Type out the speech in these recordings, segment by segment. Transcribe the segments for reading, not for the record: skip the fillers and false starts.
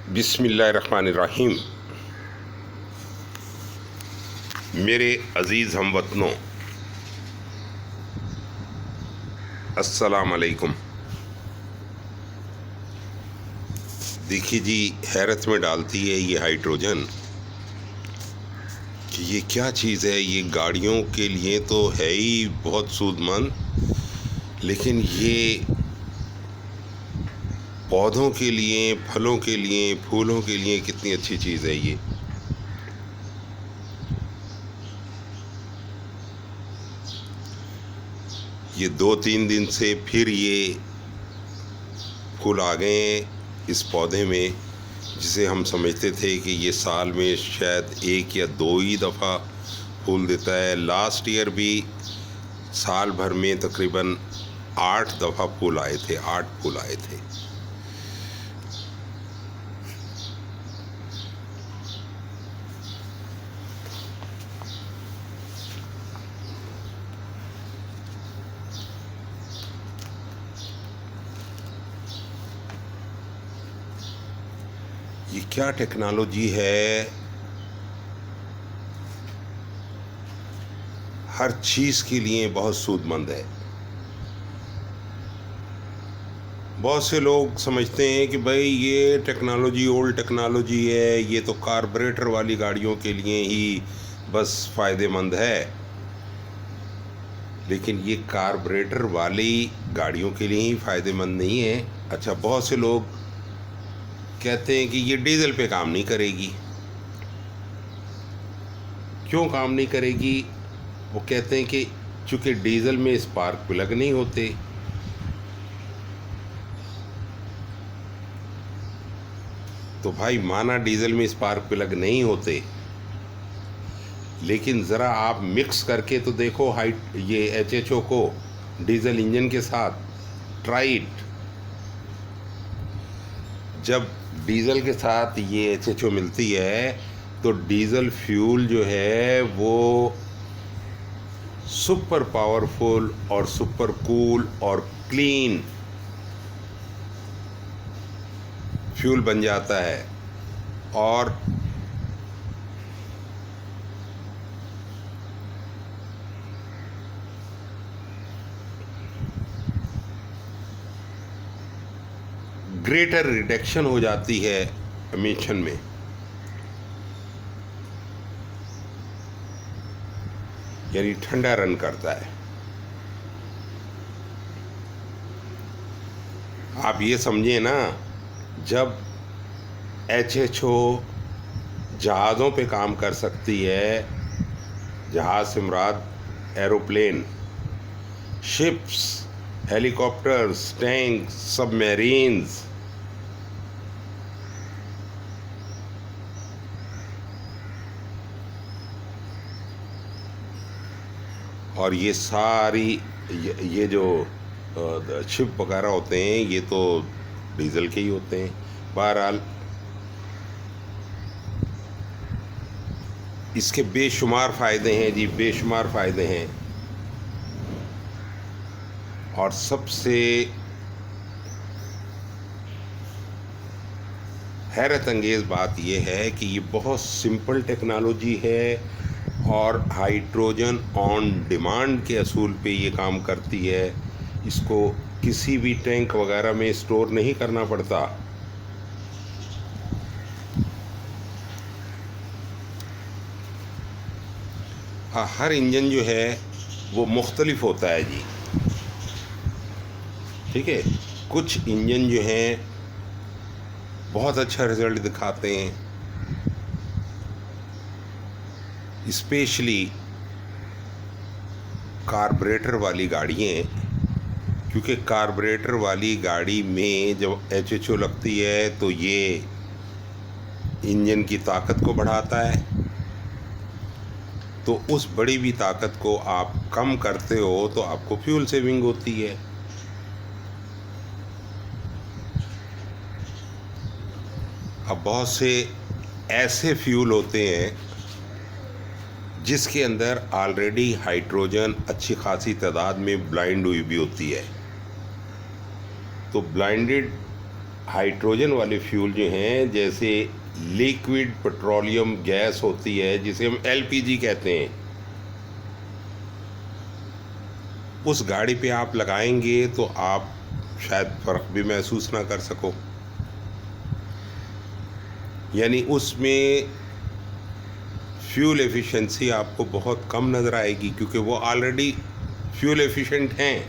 बिस्मिल्लाहिर्रहमानिर्रहीम। मेरे अज़ीज़ हमवतनों, अस्सलाम अलैकुम। देखिए जी, हैरत में डालती है ये हाइड्रोजन कि ये क्या चीज़ है। ये गाड़ियों के लिए तो है ही बहुत सूदमंद, लेकिन ये पौधों के लिए, फलों के लिए, फूलों के लिए कितनी अच्छी चीज़ है ये 2-3 दिन से फिर ये फूल आ गए हैं इस पौधे में, जिसे हम समझते थे कि ये साल में शायद 1 या 2 ही दफ़ा फूल देता है। लास्ट ईयर भी साल भर में तकरीबन 8 दफ़ा फूल आए थे, 8 फूल आए थे। ये क्या टेक्नोलॉजी है। हर चीज़ के लिए बहुत सूदमंद है। बहुत से लोग समझते हैं कि भाई ये टेक्नोलॉजी ओल्ड टेक्नोलॉजी है, ये तो कार्बोरेटर वाली गाड़ियों के लिए ही बस फ़ायदेमंद है। लेकिन ये कार्बोरेटर वाली गाड़ियों के लिए ही फ़ायदेमंद नहीं है। अच्छा, बहुत से लोग कहते हैं कि ये डीजल पे काम नहीं करेगी। क्यों काम नहीं करेगी? वो कहते हैं कि चूँकि डीजल में स्पार्क प्लग नहीं होते। तो भाई माना डीजल में स्पार्क प्लग नहीं होते, लेकिन ज़रा आप मिक्स करके तो देखो ये HHO को डीजल इंजन के साथ। Try it. जब डीजल के साथ ये HHO मिलती है तो डीजल फ्यूल जो है वो सुपर पावरफुल और सुपर कूल और क्लीन फ्यूल बन जाता है। और ग्रेटर रिडक्शन हो जाती है एमिशन में। यानी ठंडा रन करता है। आप ये समझिए ना, जब HHO जहाज़ों पे काम कर सकती है, जहाज़ से मुराद aeroplane, ships, helicopters, tank, submarines, और ये सारी ये जो शिप वगैरह होते हैं ये तो डीजल के ही होते हैं। बहरहाल इसके बेशुमार फ़ायदे हैं जी, बेशुमार फ़ायदे हैं। और सबसे हैरत अंगेज़ बात यह है कि ये बहुत सिंपल टेक्नोलॉजी है और हाइड्रोजन ऑन डिमांड के असूल पे ये काम करती है। इसको किसी भी टैंक वगैरह में स्टोर नहीं करना पड़ता। हर इंजन जो है वो मुख्तलिफ होता है जी, ठीक है। कुछ इंजन जो हैं बहुत अच्छा रिज़ल्ट दिखाते हैं, स्पेशली कार्बोरेटर वाली गाड़ियाँ, क्योंकि कार्बोरेटर वाली गाड़ी में जब HHO लगती है तो ये इंजन की ताकत को बढ़ाता है। तो उस बड़ी भी ताकत को आप कम करते हो तो आपको फ्यूल सेविंग होती है। अब बहुत से ऐसे फ्यूल होते हैं जिसके अंदर ऑलरेडी हाइड्रोजन अच्छी खासी तादाद में ब्लाइंड हुई भी होती है। तो ब्लाइंडेड हाइड्रोजन वाले फ्यूल जो हैं, जैसे लिक्विड पेट्रोलियम गैस होती है जिसे हम एलपीजी कहते हैं, उस गाड़ी पे आप लगाएंगे तो आप शायद फ़र्क भी महसूस ना कर सको। यानी उसमें फ्यूल एफिशिएंसी आपको बहुत कम नज़र आएगी, क्योंकि वो ऑलरेडी फ्यूल एफिशिएंट हैं,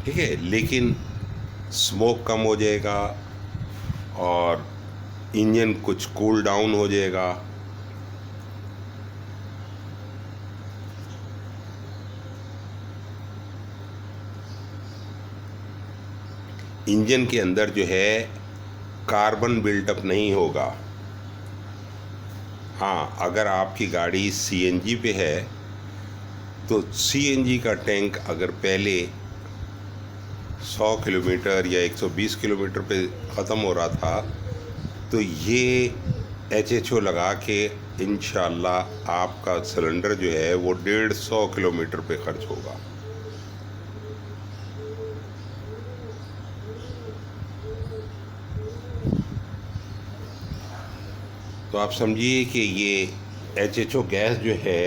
ठीक है। लेकिन स्मोक कम हो जाएगा और इंजन कुछ कूल डाउन हो जाएगा। इंजन के अंदर जो है कार्बन बिल्टअप नहीं होगा। हाँ, अगर आपकी गाड़ी सीएनजी पे है तो सीएनजी का टैंक अगर पहले 100 किलोमीटर या 120 किलोमीटर पे ख़त्म हो रहा था, तो ये एचएचओ लगा के इंशाल्लाह आपका सिलेंडर जो है वो 150 किलोमीटर पे खर्च होगा। तो आप समझिए कि ये एचएचओ गैस जो है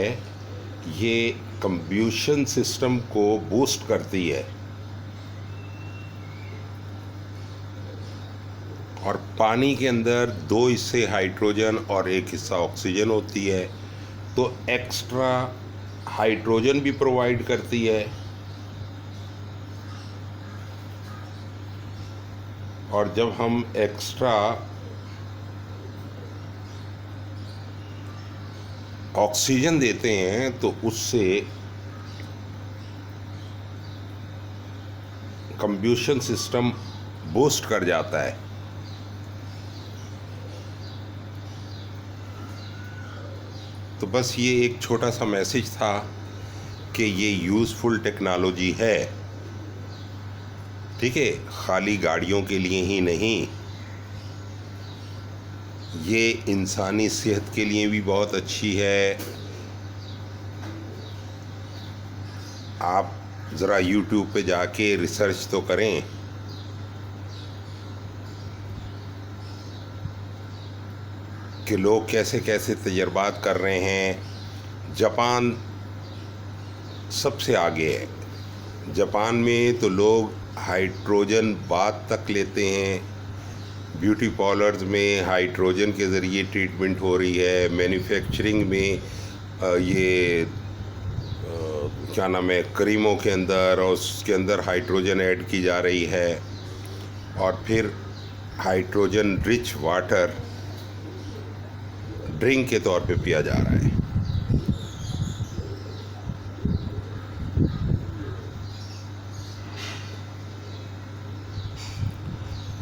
ये कंब्यूशन सिस्टम को बूस्ट करती है, और पानी के अंदर 2 हिस्से हाइड्रोजन और 1 हिस्सा ऑक्सीजन होती है, तो एक्स्ट्रा हाइड्रोजन भी प्रोवाइड करती है। और जब हम एक्स्ट्रा ऑक्सीजन देते हैं तो उससे कंब्यूशन सिस्टम बूस्ट कर जाता है। तो बस ये एक छोटा सा मैसेज था कि ये यूज़फुल टेक्नोलॉजी है, ठीक है, खाली गाड़ियों के लिए ही नहीं, ये इंसानी सेहत के लिए भी बहुत अच्छी है। आप ज़रा यूट्यूब पे जाके रिसर्च तो करें, कि लोग कैसे कैसे तजर्बात कर रहे हैं। जापान सबसे आगे है। जापान में तो लोग हाइड्रोजन बाथ तक लेते हैं, ब्यूटी पार्लर्स में हाइड्रोजन के ज़रिए ट्रीटमेंट हो रही है, मैन्युफैक्चरिंग में ये क्या नाम है, क्रीमों के अंदर और उसके अंदर हाइड्रोजन ऐड की जा रही है, और फिर हाइड्रोजन रिच वाटर ड्रिंक के तौर पे पिया जा रहा है।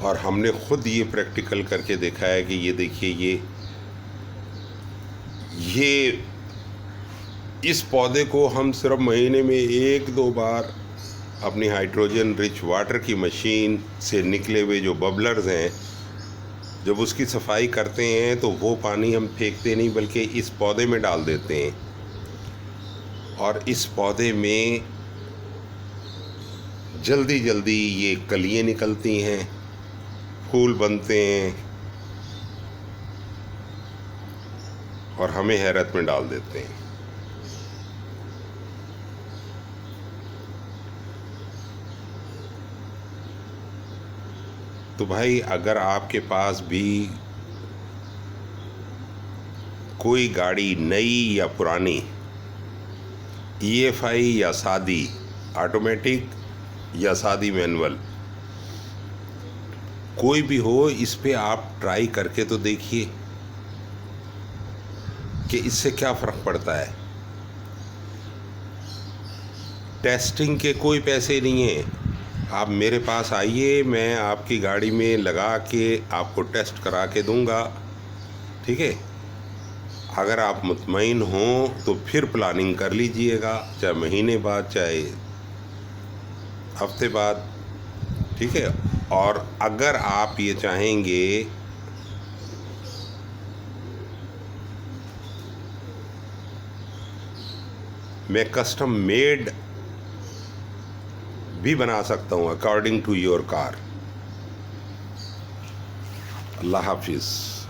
और हमने ख़ुद ये प्रैक्टिकल करके देखा है कि ये देखिए, ये इस पौधे को हम सिर्फ महीने में 1-2 बार अपनी हाइड्रोजन रिच वाटर की मशीन से निकले हुए जो बबलर्स हैं, जब उसकी सफाई करते हैं तो वो पानी हम फेंकते नहीं, बल्कि इस पौधे में डाल देते हैं, और इस पौधे में जल्दी जल्दी ये कलियाँ निकलती हैं, फूल बनते हैं, और हमें हैरत में डाल देते हैं। तो भाई, अगर आपके पास भी कोई गाड़ी नई या पुरानी, EFI या सादी, ऑटोमेटिक या सादी मैनुअल, कोई भी हो, इस पे आप ट्राई करके तो देखिए कि इससे क्या फ़र्क पड़ता है। टेस्टिंग के कोई पैसे नहीं हैं। आप मेरे पास आइए, मैं आपकी गाड़ी में लगा के आपको टेस्ट करा के दूंगा, ठीक है। अगर आप मुतमईन हों तो फिर प्लानिंग कर लीजिएगा, चाहे महीने बाद, चाहे हफ्ते बाद, ठीक है। और अगर आप ये चाहेंगे मैं कस्टम मेड भी बना सकता हूँ अकॉर्डिंग टू योर कार, अल्लाह हाफिज़।